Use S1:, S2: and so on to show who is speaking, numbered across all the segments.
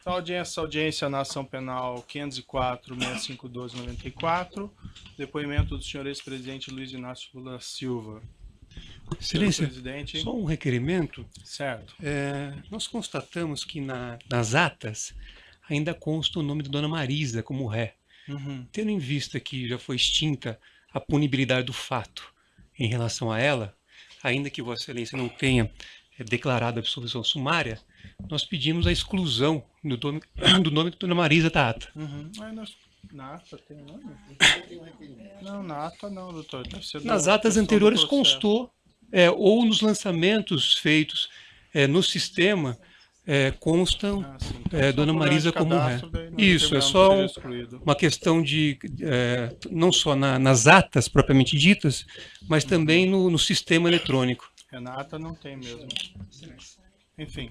S1: Então, audiência na ação penal 504-6512-94, depoimento do senhor ex-presidente Luiz Inácio Lula Silva.
S2: Excelência,
S1: Presidente.
S2: só um requerimento.
S1: Certo.
S2: Nós constatamos que nas atas ainda consta o nome da dona Marisa como ré. Tendo em vista que já foi extinta a punibilidade do fato em relação a ela, ainda que Vossa Excelência não tenha declarado a absolvição sumária, nós pedimos a exclusão do nome da dona Marisa da ata.
S1: Na ata tem nome? Não, na ata não, doutor. Deve ser
S2: nas atas anteriores constou, ou nos lançamentos feitos no sistema, constam
S1: então,
S2: dona Marisa como ré. Isso, é só uma questão de, não só nas atas propriamente ditas, mas também no sistema eletrônico.
S1: Na ata não tem mesmo. Enfim.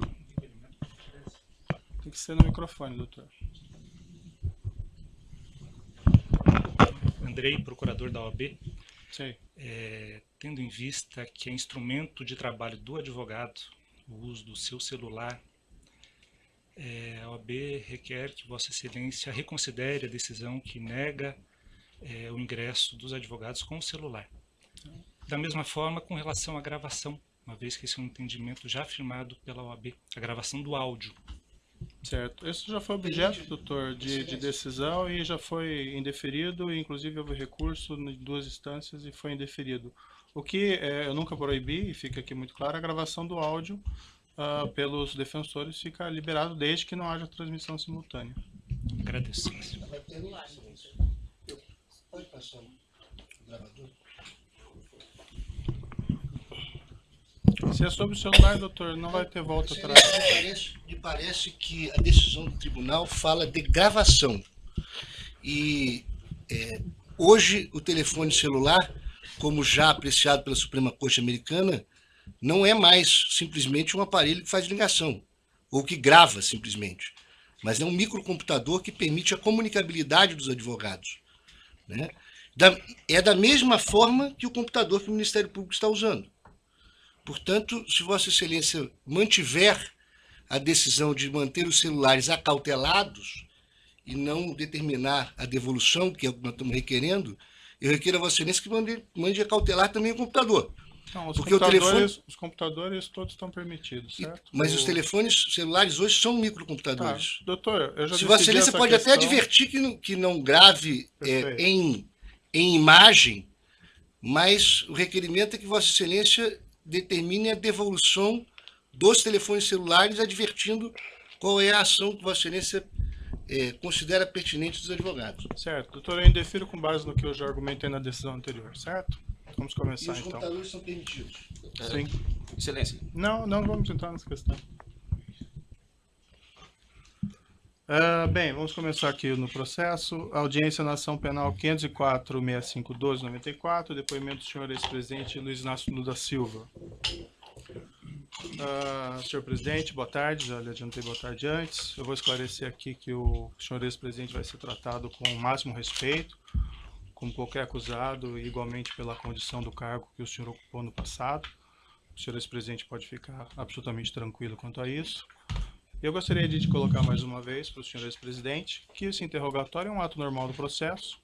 S1: Tem que ser no microfone, doutor.
S3: Andrei, procurador da OAB.
S1: Sim.
S3: Tendo em vista que é instrumento de trabalho do advogado o uso do seu celular, a OAB requer que Vossa Excelência reconsidere a decisão que nega o ingresso dos advogados com o celular. Da mesma forma, com relação à gravação, uma vez que esse é um entendimento já afirmado pela OAB, a gravação do áudio.
S1: Certo. Isso já foi objeto, doutor, de decisão e já foi indeferido, inclusive houve recurso em 2 instâncias e foi indeferido. O que eu nunca proibi, e fica aqui muito claro, a gravação do áudio pelos defensores fica liberado desde que não haja transmissão simultânea.
S3: Agradeço.
S4: Pode passar o gravador?
S1: Se é sobre o celular, doutor, não vai ter volta atrás.
S4: Me parece que a decisão do tribunal fala de gravação. E hoje o telefone celular, como já apreciado pela Suprema Corte Americana, não é mais simplesmente um aparelho que faz ligação, ou que grava simplesmente, mas é um microcomputador que permite a comunicabilidade dos advogados, né? É da mesma forma que o computador que o Ministério Público está usando. Portanto, se Vossa Excelência mantiver a decisão de manter os celulares acautelados e não determinar a devolução, que é o que nós estamos requerendo, eu requeiro a Vossa Excelência que mande acautelar também o computador.
S1: Não,
S4: porque
S1: os computadores todos estão permitidos, certo?
S4: Mas os telefones celulares hoje são microcomputadores.
S1: Doutor, eu já
S4: Se Vossa Excelência pode até advertir que não grave em imagem, mas o requerimento é que Vossa Excelência determine a devolução dos telefones celulares, advertindo qual é a ação que Vossa Excelência considera pertinente dos advogados.
S1: Certo. Doutor, eu indefiro com base no que eu já argumentei na decisão anterior, certo? Vamos começar, então.
S4: E os computadores são permitidos?
S1: Sim.
S5: Excelência.
S1: Não vamos entrar nessa questão. Bem, vamos começar aqui no processo. Audiência na ação penal 504-6512-94, depoimento do senhor ex-presidente Luiz Inácio Lula Silva. Senhor presidente, boa tarde, já lhe adiantei boa tarde antes. Eu vou esclarecer aqui que o senhor ex-presidente vai ser tratado com o máximo respeito, como qualquer acusado, e igualmente pela condição do cargo que o senhor ocupou no passado. O senhor ex-presidente pode ficar absolutamente tranquilo quanto a isso. Eu gostaria de colocar mais uma vez para o senhor ex-presidente que esse interrogatório é um ato normal do processo.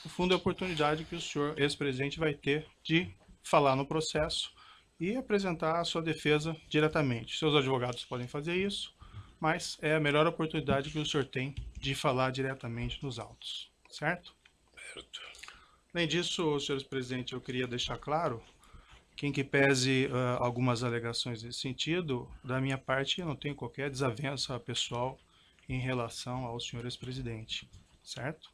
S1: No fundo, é a oportunidade que o senhor ex-presidente vai ter de falar no processo e apresentar a sua defesa diretamente. Seus advogados podem fazer isso, mas é a melhor oportunidade que o senhor tem de falar diretamente nos autos, certo?
S5: Certo.
S1: Além disso, senhor ex-presidente, eu queria deixar claro que, em que pese algumas alegações nesse sentido, da minha parte, eu não tenho qualquer desavença pessoal em relação ao senhor ex-presidente, certo?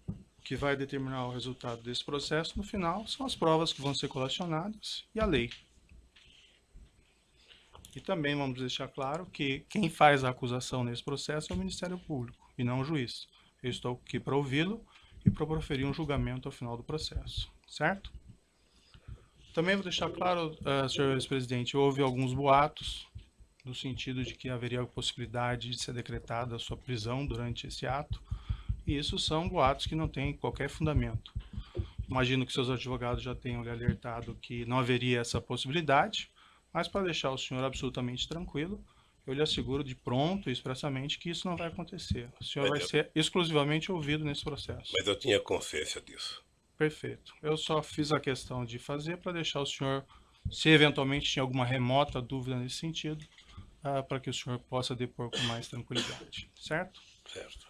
S1: O que vai determinar o resultado desse processo, no final, são as provas que vão ser colacionadas e a lei. E também vamos deixar claro que quem faz a acusação nesse processo é o Ministério Público e não o juiz. Eu estou aqui para ouvi-lo e para proferir um julgamento ao final do processo, certo? Também vou deixar claro, senhor ex-presidente, houve alguns boatos no sentido de que haveria a possibilidade de ser decretada a sua prisão durante esse ato, e isso são boatos que não têm qualquer fundamento. Imagino que seus advogados já tenham lhe alertado que não haveria essa possibilidade, mas para deixar o senhor absolutamente tranquilo, eu lhe asseguro de pronto, expressamente, que isso não vai acontecer. O senhor vai ser exclusivamente ouvido nesse processo.
S5: Mas eu tinha consciência disso.
S1: Perfeito. Eu só fiz a questão de fazer para deixar o senhor, se eventualmente tinha alguma remota dúvida nesse sentido, para que o senhor possa depor com mais tranquilidade. Certo?
S5: Certo.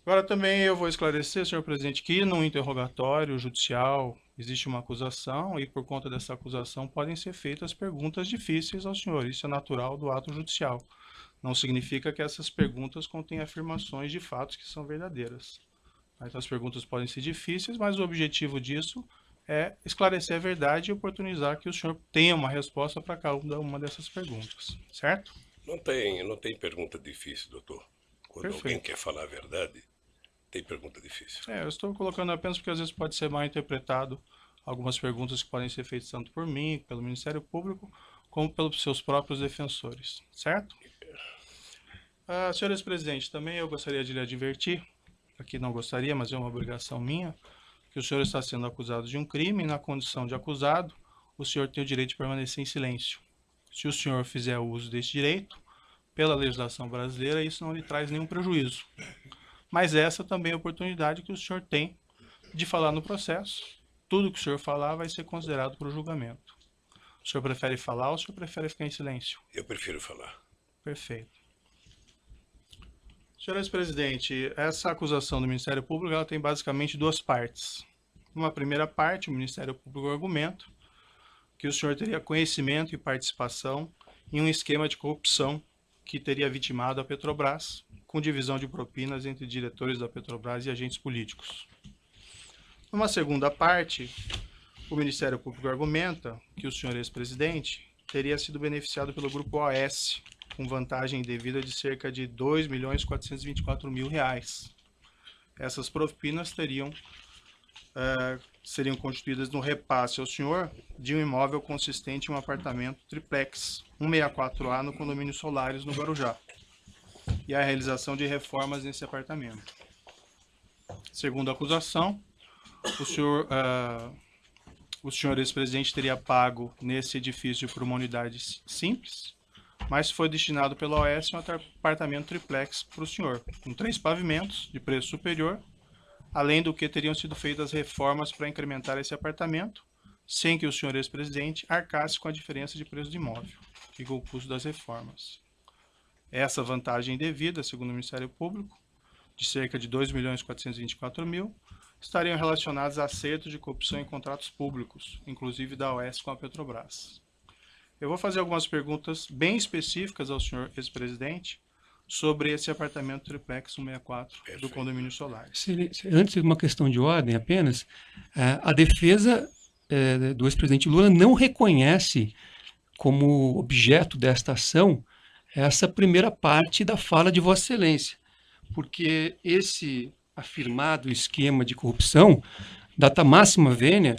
S1: Agora também eu vou esclarecer, senhor presidente, que no interrogatório judicial existe uma acusação e por conta dessa acusação podem ser feitas perguntas difíceis ao senhor. Isso é natural do ato judicial. Não significa que essas perguntas contêm afirmações de fatos que são verdadeiras. Então, as perguntas podem ser difíceis, mas o objetivo disso é esclarecer a verdade e oportunizar que o senhor tenha uma resposta para cada uma dessas perguntas, certo?
S5: Não tem pergunta difícil, doutor. Quando
S1: Perfeito.
S5: Alguém quer falar a verdade, tem pergunta difícil.
S1: Eu estou colocando apenas porque às vezes pode ser mal interpretado algumas perguntas que podem ser feitas tanto por mim, pelo Ministério Público, como pelos seus próprios defensores, certo? Senhores presidentes, também eu gostaria de lhe advertir, aqui não gostaria, mas é uma obrigação minha, que o senhor está sendo acusado de um crime e na condição de acusado, o senhor tem o direito de permanecer em silêncio. Se o senhor fizer uso desse direito, pela legislação brasileira, isso não lhe traz nenhum prejuízo. Mas essa também é a oportunidade que o senhor tem de falar no processo. Tudo que o senhor falar vai ser considerado para o julgamento. O senhor prefere falar ou o senhor prefere ficar em silêncio?
S5: Eu prefiro falar.
S1: Perfeito. Senhores presidente, essa acusação do Ministério Público ela tem basicamente duas partes. Uma primeira parte, o Ministério Público argumenta que o senhor teria conhecimento e participação em um esquema de corrupção que teria vitimado a Petrobras, com divisão de propinas entre diretores da Petrobras e agentes políticos. Numa segunda parte, o Ministério Público argumenta que o senhor ex-presidente teria sido beneficiado pelo Grupo OAS, com vantagem devida de cerca de R$ 2.424.000. Essas propinas seriam constituídas no repasse ao senhor de um imóvel consistente em um apartamento triplex 164A no condomínio Solares, no Guarujá, e a realização de reformas nesse apartamento. Segundo a acusação, o senhor ex-presidente teria pago nesse edifício por uma unidade simples, mas foi destinado pela OAS um apartamento triplex para o senhor, com 3 pavimentos de preço superior, além do que teriam sido feitas reformas para incrementar esse apartamento, sem que o senhor ex-presidente arcasse com a diferença de preço do imóvel e com o custo das reformas. Essa vantagem devida, segundo o Ministério Público, de cerca de R$ 2.424.000, estariam relacionadas a acertos de corrupção em contratos públicos, inclusive da OAS com a Petrobras. Eu vou fazer algumas perguntas bem específicas ao senhor ex-presidente sobre esse apartamento triplex 164 do condomínio Solares.
S2: Antes de uma questão de ordem apenas, a defesa do ex-presidente Lula não reconhece como objeto desta ação essa primeira parte da fala de Vossa Excelência, porque esse afirmado esquema de corrupção, data máxima vênia,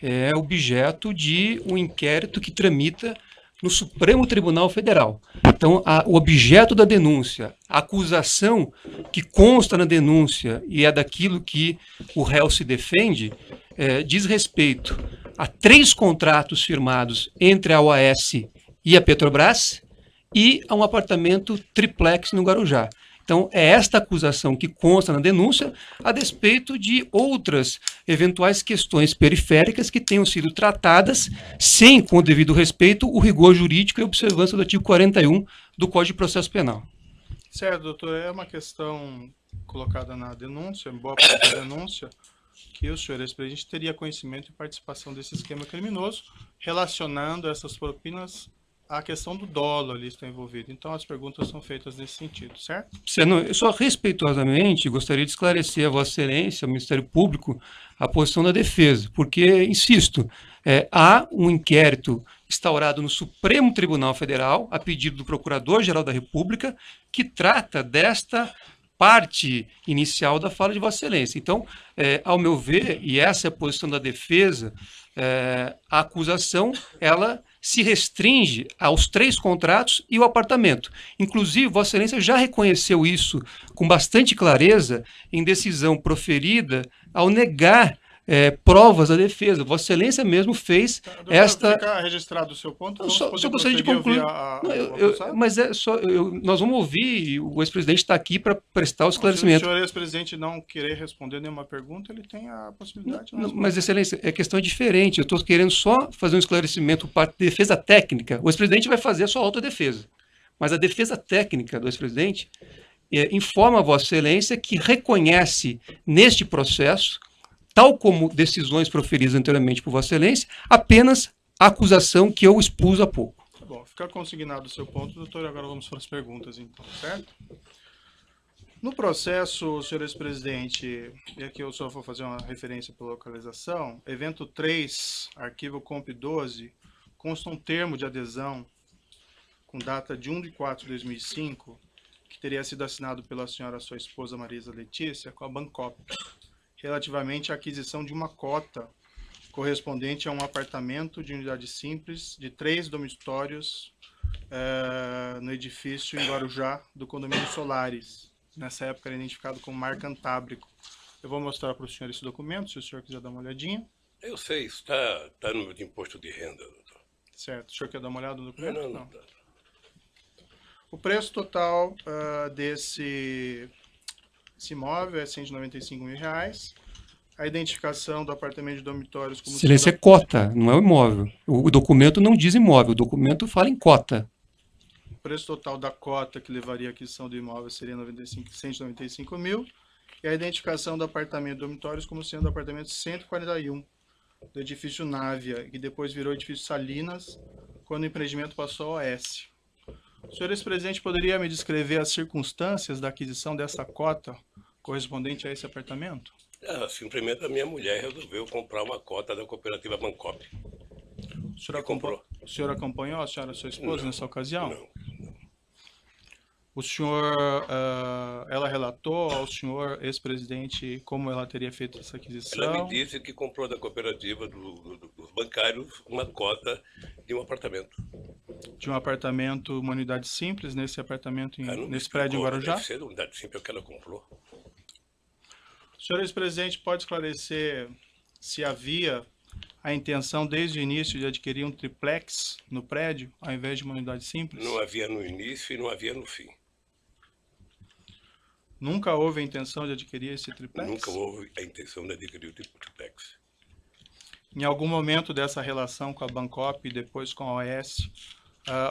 S2: é objeto de um inquérito que tramita no Supremo Tribunal Federal. Então, o objeto da denúncia, a acusação que consta na denúncia e é daquilo que o réu se defende, diz respeito a 3 contratos firmados entre a OAS e a Petrobras e a um apartamento triplex no Guarujá. Então, é esta acusação que consta na denúncia, a despeito de outras eventuais questões periféricas que tenham sido tratadas sem, com o devido respeito, o rigor jurídico e a observância do artigo 41 do Código de Processo Penal.
S1: Certo, doutor. É uma questão colocada na denúncia, em boa parte da denúncia, que o senhor ex-presidente teria conhecimento e participação desse esquema criminoso, relacionando essas propinas à questão do dolo ali está envolvido. Então, as perguntas são feitas nesse sentido, certo?
S2: Eu só respeitosamente gostaria de esclarecer a Vossa Excelência, ao Ministério Público, a posição da defesa, porque, insisto, há um inquérito instaurado no Supremo Tribunal Federal, a pedido do Procurador-Geral da República, que trata desta parte inicial da fala de Vossa Excelência. Então, ao meu ver, e essa é a posição da defesa, a acusação, ela se restringe aos 3 contratos e o apartamento. Inclusive, Vossa Excelência já reconheceu isso com bastante clareza em decisão proferida ao negar provas da defesa. Vossa Excelência mesmo fez esta...
S1: Fica registrado o seu ponto. Vamos
S2: Só
S1: poder
S2: gostaria de
S1: prosseguir
S2: concluir.
S1: o acusado?
S2: Mas nós vamos ouvir, o ex-presidente está aqui para prestar o
S1: Se o
S2: esclarecimento.
S1: senhor ex-presidente não querer responder nenhuma pergunta, ele tem a possibilidade de responder.
S2: Mas, Excelência, a questão é diferente. Eu estou querendo só fazer um esclarecimento para defesa técnica. O ex-presidente vai fazer a sua autodefesa. Mas a defesa técnica do ex-presidente informa a Vossa Excelência que reconhece neste processo, tal como decisões proferidas anteriormente por Vossa Excelência, apenas a acusação que eu expus há pouco.
S1: Tá bom, fica consignado o seu ponto, doutor. Agora vamos para as perguntas, então, certo? No processo, senhor ex-presidente, e aqui eu só vou fazer uma referência pela localização, evento 3, arquivo comp 12, consta um termo de adesão com data de 1/4/2005, que teria sido assinado pela senhora sua esposa Marisa Letícia com a Bancop, relativamente à aquisição de uma cota correspondente a um apartamento de unidade simples de 3 dormitórios no edifício em Guarujá do condomínio Solares. Nessa época era identificado como Mar Cantábrico. Eu vou mostrar para o senhor esse documento, se o senhor quiser dar uma olhadinha.
S5: Eu sei, está no meu imposto de renda, doutor.
S1: Certo. O senhor quer dar uma olhada no documento?
S5: Não.
S1: O preço total desse imóvel é R$ 195 mil. A identificação do apartamento de dormitórios como...
S2: Excelência, é cota, não é o imóvel. O documento não diz imóvel, o documento fala em cota.
S1: O preço total da cota que levaria à aquisição do imóvel seria 195 mil. E a identificação do apartamento de dormitórios como sendo o apartamento 141 do edifício Návia, que depois virou edifício Salinas, quando o empreendimento passou ao OS. O senhor ex-presidente poderia me descrever as circunstâncias da aquisição dessa cota correspondente a esse apartamento?
S5: Simplesmente a minha mulher resolveu comprar uma cota da cooperativa Bancop.
S1: O senhor acompanhou a senhora, sua esposa,
S5: Não,
S1: nessa ocasião?
S5: Não.
S1: O senhor, ela relatou ao senhor ex-presidente como ela teria feito essa aquisição?
S5: Ela me disse que comprou da cooperativa dos bancários uma cota de um apartamento.
S1: De um apartamento, uma unidade simples, nesse apartamento, nesse prédio em Guarujá?
S5: Deve ser a unidade simples que ela comprou.
S1: O senhor ex-presidente pode esclarecer se havia a intenção desde o início de adquirir um triplex no prédio, ao invés de uma unidade simples?
S5: Não havia no início e não havia no fim.
S1: Nunca houve a intenção de adquirir esse triplex?
S5: Nunca houve a intenção de adquirir o triplex.
S1: Em algum momento dessa relação com a Bancop e depois com a OS,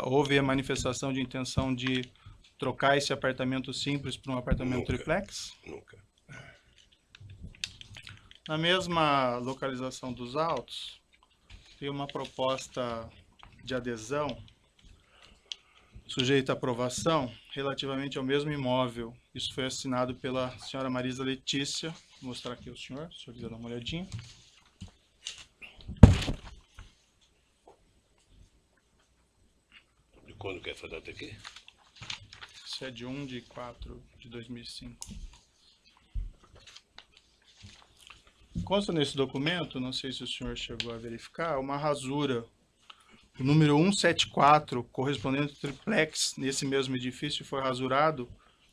S1: houve a manifestação de intenção de trocar esse apartamento simples por um apartamento triplex?
S5: Nunca.
S1: Na mesma localização dos autos, tem uma proposta de adesão sujeita à aprovação relativamente ao mesmo imóvel. Isso foi assinado pela senhora Marisa Letícia. Vou mostrar aqui ao senhor, se o senhor quiser dar uma olhadinha.
S5: De quando que é essa data aqui?
S1: Isso é de 1/4/2005. Consta nesse documento, não sei se o senhor chegou a verificar, uma rasura. O número 174, correspondente ao triplex, nesse mesmo edifício, foi rasurado.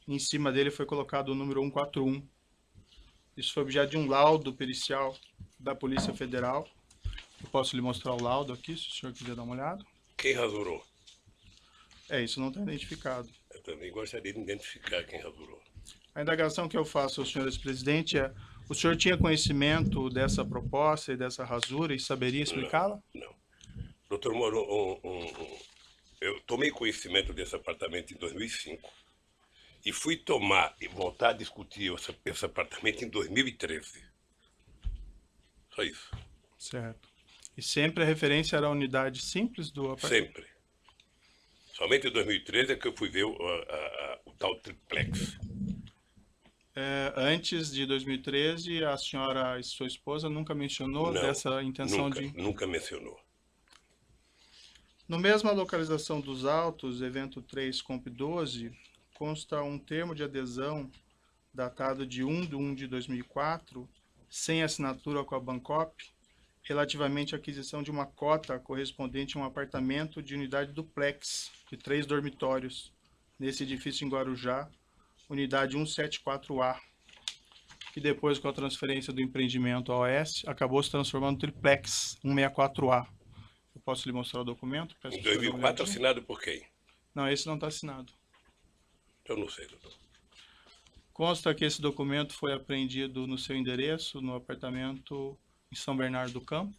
S1: E em cima dele foi colocado o número 141. Isso foi objeto de um laudo pericial da Polícia Federal. Eu posso lhe mostrar o laudo aqui, se o senhor quiser dar uma olhada.
S5: Quem rasurou?
S1: Isso não está identificado.
S5: Eu também gostaria de identificar quem rasurou.
S1: A indagação que eu faço ao senhor ex-presidente é: o senhor tinha conhecimento dessa proposta e dessa rasura e saberia explicá-la?
S5: Não. Doutor Moro, eu tomei conhecimento desse apartamento em 2005 e fui voltar a discutir esse apartamento em 2013. Só isso.
S1: Certo. E sempre a referência era a unidade simples do apartamento?
S5: Sempre. Somente em 2013 é que eu fui ver o tal triplex.
S1: Antes de 2013, a senhora e sua esposa nunca mencionou dessa intenção
S5: Nunca mencionou.
S1: No mesma localização dos autos, evento 3, comp 12, consta um termo de adesão datado de 1/1/2004, sem assinatura com a Bancop, relativamente à aquisição de uma cota correspondente a um apartamento de unidade duplex, de 3 dormitórios, nesse edifício em Guarujá, unidade 174A. que depois, com a transferência do empreendimento ao OS, acabou se transformando no Triplex 164A. Eu posso lhe mostrar o documento? Peço
S5: Em
S1: que o senhor dê uma
S5: 2004,
S1: olhadinha.
S5: assinado por quem?
S1: Não, esse não está assinado.
S5: Eu não sei, doutor.
S1: Consta que esse documento foi apreendido no seu endereço, no apartamento em São Bernardo do Campo.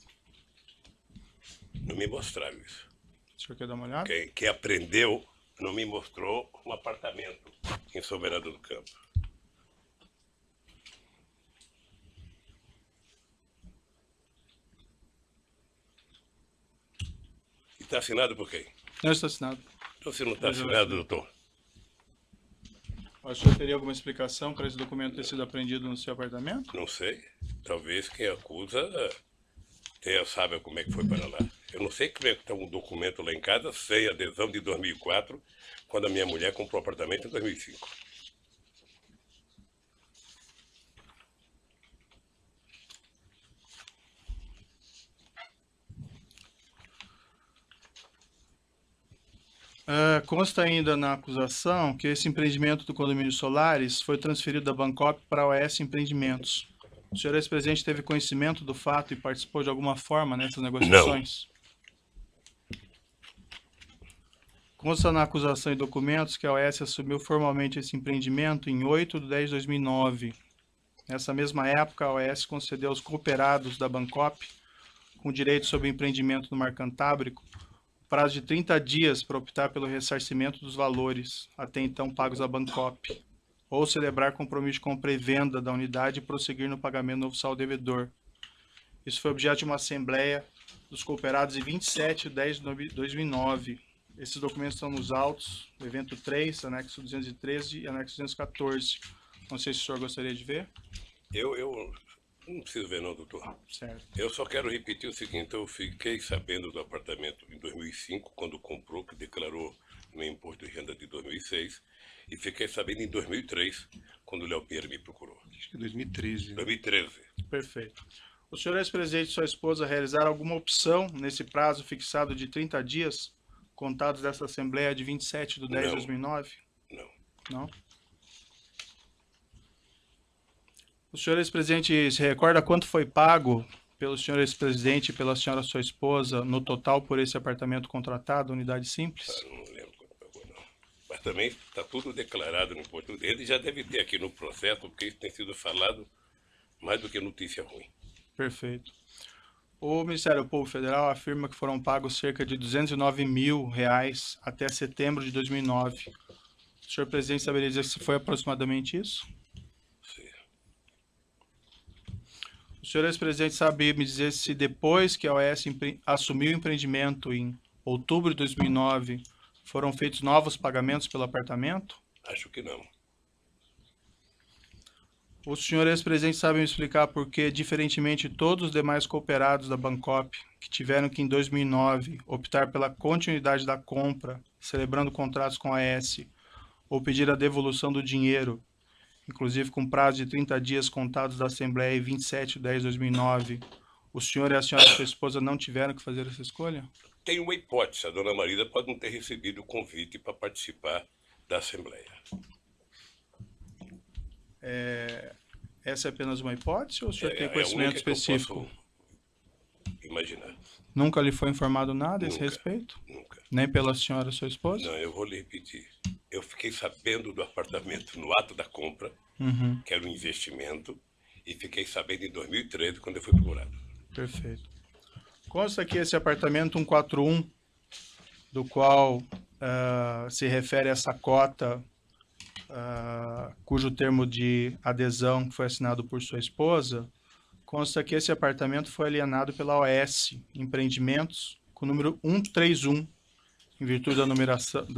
S5: Não me mostraram isso.
S1: O senhor quer dar uma olhada?
S5: Quem aprendeu não me mostrou um apartamento em São Bernardo do Campo. E está assinado por quem?
S1: Não está assinado.
S5: Então, se não está assinado, doutor,
S1: O senhor teria alguma explicação para esse documento ter sido apreendido no seu apartamento?
S5: não sei. Talvez quem acusa saiba como é que foi para lá. Eu não sei como é que está um documento lá em casa sem adesão de 2004, quando a minha mulher comprou o apartamento em 2005.
S1: Consta ainda na acusação que esse empreendimento do condomínio Solares foi transferido da Bancop para a OS Empreendimentos. O senhor ex-presidente teve conhecimento do fato e participou de alguma forma nessas negociações? Consta na acusação e documentos que a OS assumiu formalmente esse empreendimento em 8/10/2009. Nessa mesma época, a OS concedeu aos cooperados da Bancop, com direito sobre o empreendimento no Mar Cantábrico, prazo de 30 dias para optar pelo ressarcimento dos valores até então pagos à Bancop, ou celebrar compromisso de compra e venda da unidade e prosseguir no pagamento do oficial devedor. Isso foi objeto de uma assembleia dos cooperados em 27/10/2009. Esses documentos estão nos autos, do evento 3, anexo 213 e anexo 214. Não sei se o senhor gostaria de ver.
S5: Eu não preciso ver não, doutor.
S1: Certo.
S5: Eu só quero repetir o seguinte, eu fiquei sabendo do apartamento em 2005, quando comprou, que declarou no imposto de renda de 2006, e fiquei sabendo em 2003, quando o Léo Pinheiro me procurou.
S2: Acho que é 2013.
S5: 2013.
S1: Perfeito. O senhor ex-presidente e sua esposa realizaram alguma opção nesse prazo fixado de 30 dias, contados dessa Assembleia de 27/10/2009?
S5: Não.
S1: Não? O senhor ex-presidente se recorda quanto foi pago pelo senhor ex-presidente e pela senhora sua esposa no total por esse apartamento contratado, unidade simples?
S5: Não lembro quanto pagou, não. Mas também está tudo declarado no imposto. Ele já deve ter aqui no processo, porque isso tem sido falado mais do que notícia ruim.
S1: Perfeito. O Ministério Público Federal afirma que foram pagos cerca de R$209 mil até setembro de 2009. O senhor presidente saberia dizer se foi aproximadamente isso?
S5: Sim.
S1: O senhor ex-presidente sabe me dizer se depois que a OS assumiu o empreendimento em outubro de 2009, foram feitos novos pagamentos pelo apartamento?
S5: Acho que não.
S1: O senhor ex-presidente sabe me explicar por que, diferentemente de todos os demais cooperados da Bancop, que tiveram que, em 2009, optar pela continuidade da compra, celebrando contratos com a AS, ou pedir a devolução do dinheiro, inclusive com prazo de 30 dias contados da Assembleia em 27/10/2009, o senhor e a senhora sua esposa não tiveram que fazer essa escolha?
S5: Tem uma hipótese, a dona Marisa pode não ter recebido o convite para participar da Assembleia.
S1: Essa é apenas uma hipótese ou o senhor tem
S5: a
S1: conhecimento
S5: única que eu
S1: específico?
S5: posso imaginar.
S1: Nunca lhe foi informado nada a esse
S5: Nunca.
S1: respeito?
S5: Nunca.
S1: Nem pela senhora sua esposa?
S5: Não, eu vou lhe repetir. Eu fiquei sabendo do apartamento no ato da compra, que era um investimento, e fiquei sabendo em 2013, quando eu fui procurado.
S1: Perfeito. Consta que esse apartamento 141, do qual se refere a essa cota, cujo termo de adesão foi assinado por sua esposa, consta que esse apartamento foi alienado pela OS Empreendimentos, com o número 131, em virtude da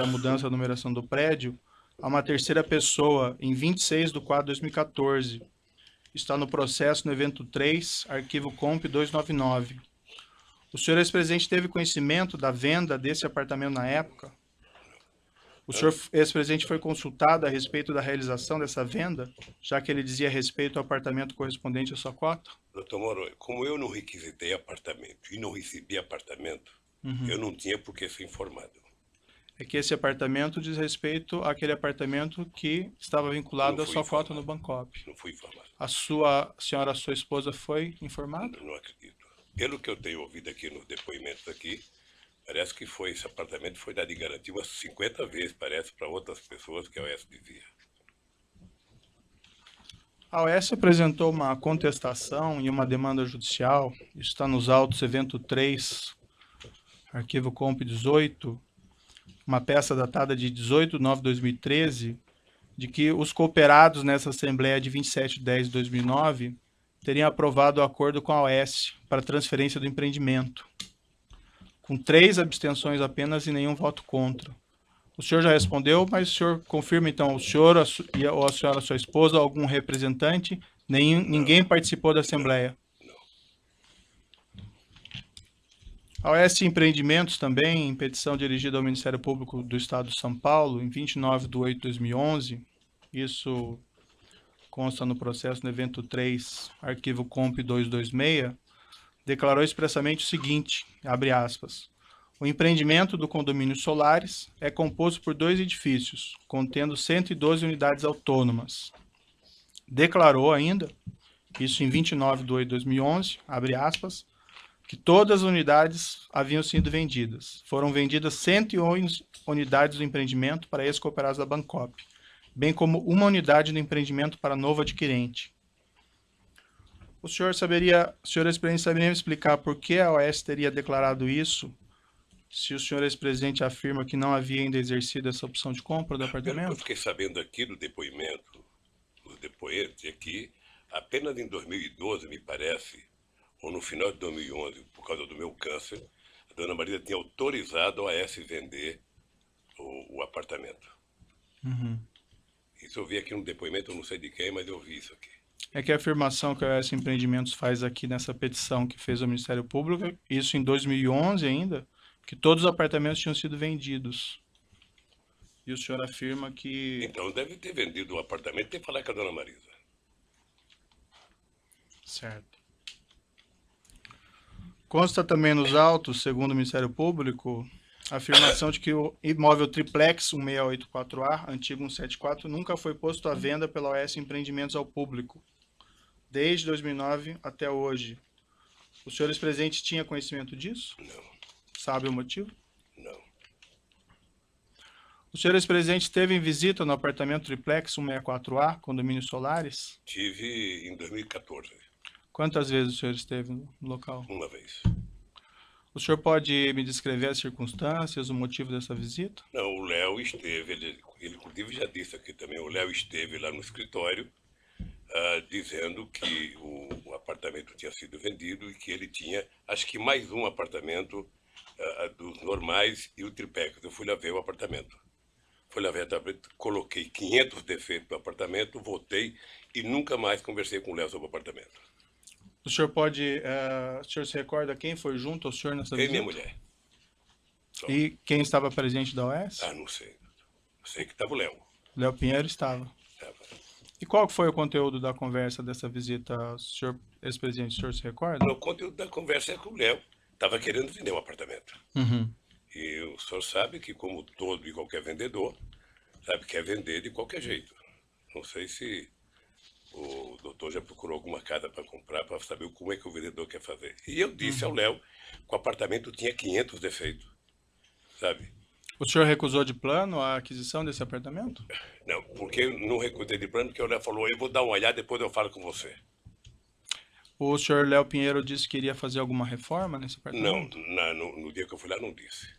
S1: mudança da numeração do prédio, a uma terceira pessoa, em 26/4/2014. Está no processo no evento 3, arquivo comp 299. O senhor ex-presidente teve conhecimento da venda desse apartamento na época? O senhor ex-presidente foi consultado a respeito da realização dessa venda, já que ele dizia respeito ao apartamento correspondente à sua cota?
S5: Doutor Moro, como eu não requisitei apartamento e não recebi apartamento, eu não tinha por que ser informado.
S1: É que esse apartamento diz respeito àquele apartamento que estava vinculado
S5: Não
S1: à
S5: fui
S1: sua cota
S5: informado.
S1: no Bancop.
S5: Não fui informado.
S1: A senhora, sua esposa, foi informada?
S5: Não acredito. Pelo que eu tenho ouvido aqui nos depoimentos aqui, parece que esse apartamento foi dado em garantia umas 50 vezes, parece, para outras pessoas que a OAS dizia.
S1: A OAS apresentou uma contestação e uma demanda judicial, isso está nos autos evento 3, arquivo comp 18, uma peça datada de 18/9/2013, de que os cooperados nessa Assembleia de 27/10/2009 teriam aprovado o acordo com a OAS para transferência do empreendimento, com 3 abstenções apenas e nenhum voto contra. O senhor já respondeu, mas o senhor confirma então, o senhor ou a senhora, sua esposa, algum representante, ninguém participou da Assembleia? A OAS Empreendimentos também, em petição dirigida ao Ministério Público do Estado de São Paulo, em 29/8/2011, isso consta no processo no evento 3, arquivo comp 226, declarou expressamente o seguinte, abre aspas, o empreendimento do condomínio Solares é composto por 2 edifícios, contendo 112 unidades autônomas. Declarou ainda, isso em 29/8/2011, abre aspas, que todas as unidades haviam sido vendidas. Foram vendidas 111 unidades do empreendimento para ex-cooperados da Bancop, bem como uma unidade do empreendimento para novo adquirente. O senhor ex-presidente, saberia me explicar por que a OAS teria declarado isso, se o senhor ex-presidente afirma que não havia ainda exercido essa opção de compra do apartamento?
S5: Eu fiquei sabendo aqui do depoimento, dos depoentes aqui, apenas em 2012, me parece, ou no final de 2011, por causa do meu câncer, a dona Marisa tinha autorizado a OAS vender o apartamento.
S1: Uhum.
S5: Isso eu vi aqui no depoimento, eu não sei de quem, mas eu vi isso aqui.
S1: É que a afirmação que a OAS Empreendimentos faz aqui nessa petição que fez ao Ministério Público, isso em 2011 ainda, que todos os apartamentos tinham sido vendidos. E o senhor afirma que...
S5: Então deve ter vendido o apartamento e ter falado com a dona Marisa.
S1: Certo. Consta também nos autos, segundo o Ministério Público, a afirmação de que o imóvel triplex 1684A, antigo 174, nunca foi posto à venda pela OAS Empreendimentos ao público, desde 2009 até hoje. O senhor ex-presidente tinha conhecimento disso?
S5: Não.
S1: Sabe o motivo?
S5: Não.
S1: O senhor ex-presidente esteve em visita no apartamento triplex 164A, condomínio Solares?
S5: Tive em 2014,
S1: Quantas vezes o senhor esteve no local?
S5: uma vez.
S1: O senhor pode me descrever as circunstâncias, o motivo dessa visita?
S5: Não, o Léo esteve, ele inclusive já disse aqui também, o Léo esteve lá no escritório dizendo que o apartamento tinha sido vendido e que ele tinha, acho que mais um apartamento dos normais e o triplex. Eu fui lá ver o apartamento. Fui lá ver o apartamento, coloquei 500 defeitos no apartamento, votei e nunca mais conversei com o Léo sobre o apartamento.
S1: O senhor pode... o senhor se recorda quem foi junto ao senhor nessa visita?
S5: Minha mulher. Só.
S1: E quem estava presente da OAS?
S5: Não sei. Eu sei que estava o Léo.
S1: Léo Pinheiro estava. E qual foi o conteúdo da conversa dessa visita, senhor ex-presidente? O senhor se recorda?
S5: O conteúdo da conversa é que o Léo estava querendo vender um apartamento.
S1: Uhum.
S5: E o senhor sabe que, como todo e qualquer vendedor, sabe, quer vender de qualquer jeito. Não sei se o doutor já procurou alguma casa para comprar, para saber como é que o vendedor quer fazer. E eu disse ao Léo que o apartamento tinha 500 defeitos, sabe?
S1: O senhor recusou de plano a aquisição desse apartamento?
S5: Não, porque eu não recusei de plano, porque o Léo falou, eu vou dar uma olhada, depois eu falo com você.
S1: O senhor Léo Pinheiro disse que iria fazer alguma reforma nesse
S5: Não,
S1: apartamento?
S5: no dia que eu fui lá, não disse.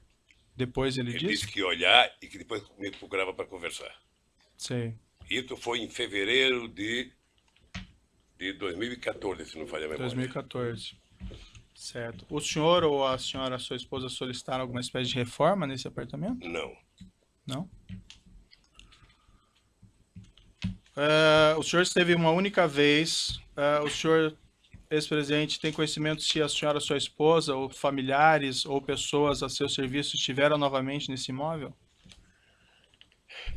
S1: Depois ele
S5: Ele
S1: disse?
S5: disse que ia olhar e que depois me procurava para conversar.
S1: Sei.
S5: Isso foi em fevereiro de 2014, se não falha a memória.
S1: 2014. Certo. O senhor ou a senhora, sua esposa, solicitaram alguma espécie de reforma nesse apartamento?
S5: Não.
S1: Não? O senhor esteve uma única vez. O senhor, ex-presidente, tem conhecimento se a senhora, sua esposa, ou familiares, ou pessoas a seu serviço estiveram novamente nesse imóvel?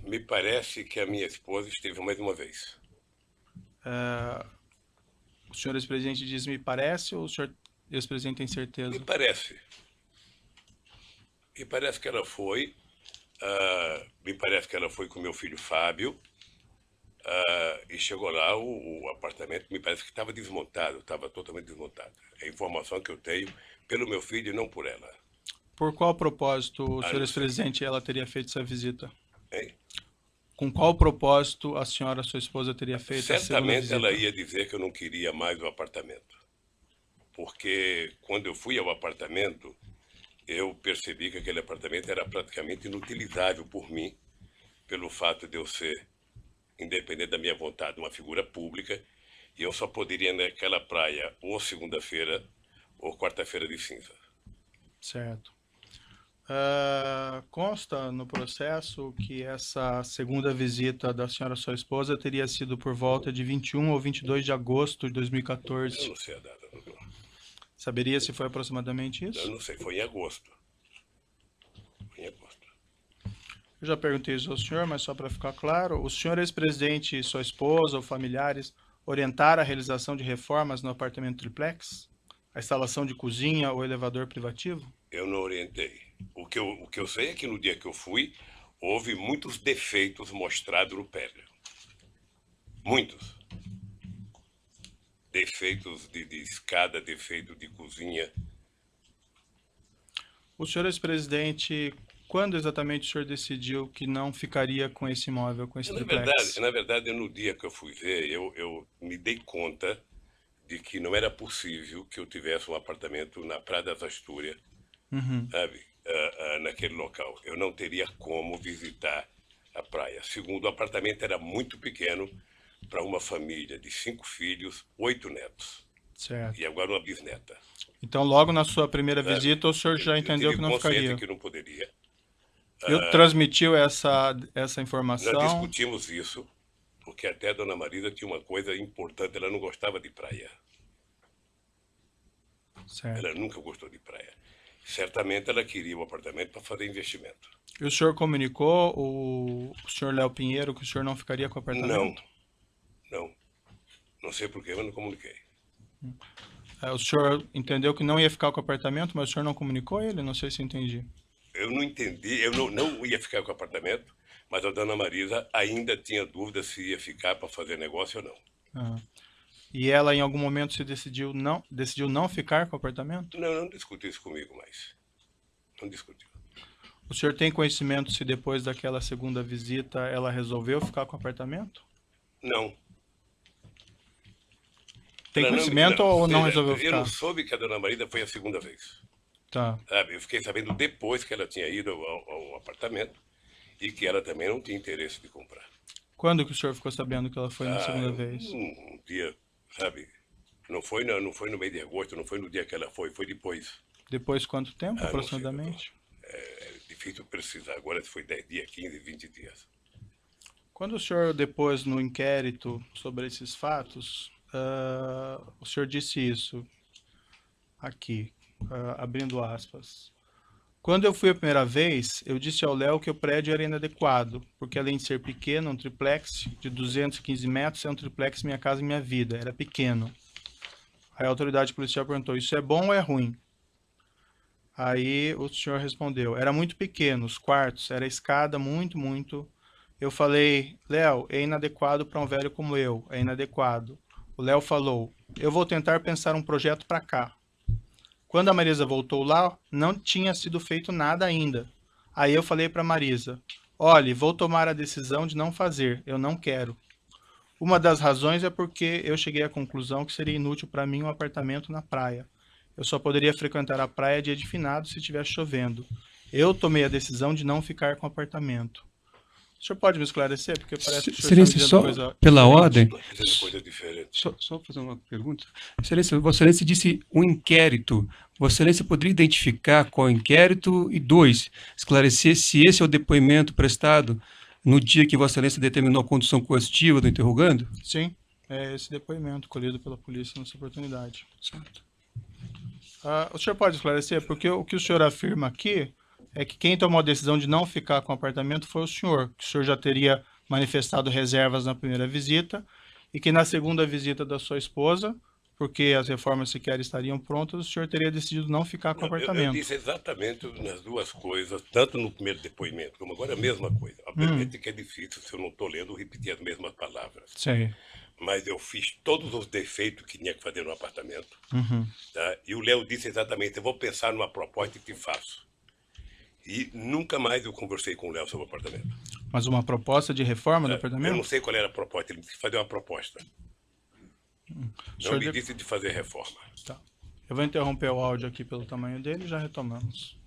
S5: Me parece que a minha esposa esteve mais uma vez.
S1: O senhor, ex-presidente, diz me parece, ou o senhor, ex-presidente, tem certeza?
S5: Me parece. Me parece que ela foi. Me parece que ela foi com meu filho Fábio. E chegou lá, o apartamento me parece que estava desmontado, estava totalmente desmontado. É a informação que eu tenho pelo meu filho e não por ela.
S1: Por qual propósito, senhor
S5: não sei.
S1: ex-presidente, ela teria feito essa visita?
S5: Hein?
S1: Com qual propósito a senhora, sua esposa, teria feito essa segunda
S5: Certamente
S1: visita?
S5: ela ia dizer que eu não queria mais o apartamento. Porque quando eu fui ao apartamento, eu percebi que aquele apartamento era praticamente inutilizável por mim, pelo fato de eu ser, independente da minha vontade, uma figura pública, e eu só poderia ir naquela praia ou segunda-feira ou quarta-feira de cinza.
S1: Certo. Consta no processo que essa segunda visita da senhora, sua esposa, teria sido por volta de 21 ou 22 de agosto de
S5: Eu
S1: 2014.
S5: não sei a data.
S1: Saberia se foi aproximadamente
S5: Eu
S1: isso?
S5: não sei, foi em agosto. Foi em agosto.
S1: Eu já perguntei isso ao senhor, mas só para ficar claro, o senhor ex-presidente, sua esposa ou familiares orientaram a realização de reformas no apartamento triplex? A instalação de cozinha ou elevador privativo?
S5: Eu não orientei. O que eu sei é que no dia que eu fui, houve muitos defeitos mostrados no prédio. Muitos. Defeitos de escada, defeito de cozinha.
S1: O senhor ex-presidente, quando exatamente o senhor decidiu que não ficaria com esse imóvel, com esse triplex?
S5: Na verdade, no dia que eu fui ver, eu me dei conta de que não era possível que eu tivesse um apartamento na Praia das Astúrias, sabe, naquele local. Eu não teria como visitar a praia. Segundo, o apartamento era muito pequeno para uma família de 5 filhos, 8 netos.
S1: Certo.
S5: E agora uma bisneta.
S1: Então, logo na sua primeira
S5: sabe?
S1: visita, o senhor já entendeu
S5: eu
S1: que não
S5: tive consciência
S1: ficaria.
S5: que não poderia.
S1: Eu transmitiu essa
S5: Nós
S1: informação.
S5: discutimos isso, porque até a dona Marisa tinha uma coisa importante, ela não gostava de praia.
S1: Certo.
S5: Ela nunca gostou de praia. Certamente ela queria o apartamento para fazer investimento.
S1: E o senhor comunicou o senhor Léo Pinheiro que o senhor não ficaria com o apartamento?
S5: Não. Não sei por que eu não comuniquei.
S1: O senhor entendeu que não ia ficar com o apartamento, mas o senhor não comunicou ele? Não sei se entendi.
S5: Eu não entendi, eu não ia ficar com o apartamento, mas a dona Marisa ainda tinha dúvida se ia ficar para fazer negócio ou não.
S1: Ah. E ela, em algum momento, decidiu não ficar com o apartamento?
S5: Não discutiu isso comigo mais. Não discutiu.
S1: O senhor tem conhecimento se depois daquela segunda visita ela resolveu ficar com o apartamento?
S5: Não.
S1: Tem
S5: Ela
S1: conhecimento ou não resolveu
S5: Eu
S1: ficar?
S5: não soube que a dona Marisa foi a segunda vez.
S1: Tá.
S5: Sabe? Eu fiquei sabendo depois que ela tinha ido ao apartamento e que ela também não tinha interesse de comprar.
S1: Quando que o senhor ficou sabendo que ela foi na segunda vez?
S5: Um dia, sabe? Não foi no mês de agosto, não foi no dia que ela foi depois.
S1: Depois de quanto tempo,
S5: Não sei,
S1: aproximadamente?
S5: É difícil precisar agora se foi 10 dias, 15, 20 dias.
S1: Quando o senhor depôs no inquérito sobre esses fatos, o senhor disse isso aqui, abrindo aspas. Quando eu fui a primeira vez, eu disse ao Léo que o prédio era inadequado, porque além de ser pequeno, um triplex de 215 metros é um triplex Minha Casa Minha Vida, era pequeno. Aí a autoridade policial perguntou, isso é bom ou é ruim? Aí o senhor respondeu, era muito pequeno, os quartos, era escada muito. Eu falei, Léo, é inadequado para um velho como eu, é inadequado. O Léo falou, eu vou tentar pensar um projeto para cá. Quando a Marisa voltou lá, não tinha sido feito nada ainda. Aí eu falei para a Marisa, olhe, vou tomar a decisão de não fazer, eu não quero. Uma das razões é porque eu cheguei à conclusão que seria inútil para mim um apartamento na praia. Eu só poderia frequentar a praia dia de finado se estivesse chovendo. Eu tomei a decisão de não ficar com o apartamento. O senhor pode me esclarecer? Porque parece que o senhor está dizendo coisa
S2: pela
S1: diferente.
S2: ordem,
S5: Dizendo coisa diferente.
S2: só fazer uma pergunta. Excelência, Vossa Excelência disse um inquérito. Vossa Excelência poderia identificar qual inquérito? E 2, esclarecer se esse é o depoimento prestado no dia que Vossa Excelência determinou a condução coercitiva do interrogando?
S1: Sim, é esse depoimento colhido pela polícia nessa oportunidade.
S2: Certo.
S1: O senhor pode esclarecer? Porque o que o senhor afirma aqui é que quem tomou a decisão de não ficar com o apartamento foi o senhor, que o senhor já teria manifestado reservas na primeira visita e que na segunda visita da sua esposa, porque as reformas sequer estariam prontas, o senhor teria decidido não ficar com o
S5: Não, eu
S1: apartamento.
S5: disse exatamente nas duas coisas, tanto no primeiro depoimento como agora a mesma coisa. Obviamente que é difícil, se eu não estou lendo, repetir as mesmas palavras.
S1: Sei.
S5: Mas eu fiz todos os defeitos que tinha que fazer no apartamento.
S1: Uhum.
S5: Tá? E o Léo disse exatamente, eu vou pensar numa proposta e te faço. E nunca mais eu conversei com o Léo sobre o apartamento.
S1: Mas uma proposta de reforma do
S5: Eu
S1: apartamento?
S5: não sei qual era a proposta, ele disse que fazer uma proposta.
S1: O
S5: Não
S1: senhor
S5: me disse de fazer reforma.
S1: Tá. Eu vou interromper o áudio aqui pelo tamanho dele e já retomamos.